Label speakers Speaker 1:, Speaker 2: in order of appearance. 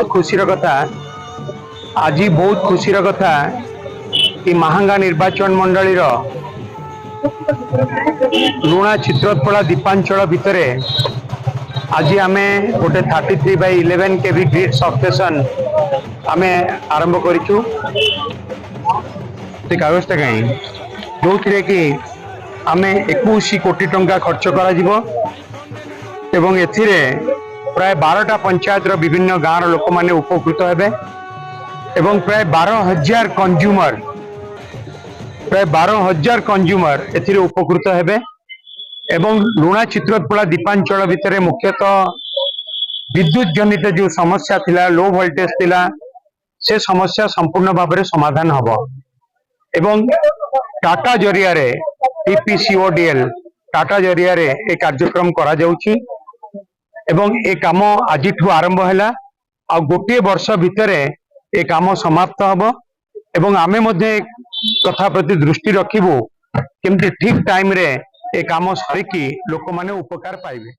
Speaker 1: खुशीर कथा आज बहुत खुशीर कथा कि महांगा निर्वाचन मंडली लुणा चित्रोत्पला दीपांचल भितर आज आमे गोटे 33/11 केवी ग्रिड सबस्टेशन आमे आरंभ करिछु। कागजटा कहीं जो थे कि आमे 21 कोटी टंका खर्च करा जिवो एवं एथिरे प्राय 12टा पंचायत विभिन्न गाँव लोक माने उपकृत हेबे एवं प्राय 12,000 कंज्यूमर एथिरे उपकृत हेबे एवं लुणा चित्रोत्पला दीपांचल भितर मुख्यतः विद्युत जनित जो समस्या थिला लो वोल्टेज थिला से समस्या संपूर्ण भाव में समाधान हब एवं टाटा जरिया रे टीपीसीओडीएल टाटा जरिया रे ए कार्यक्रम करा जाउची एवं ए काम आज आरंभ है आ गोटे वर्ष भितर ए काम समाप्त हब एवं आमे मध्य कथा प्रति दृष्टि रखिबु केमती ठीक टाइम रे ए काम सरिकी लोक माने उपकार पाइबे।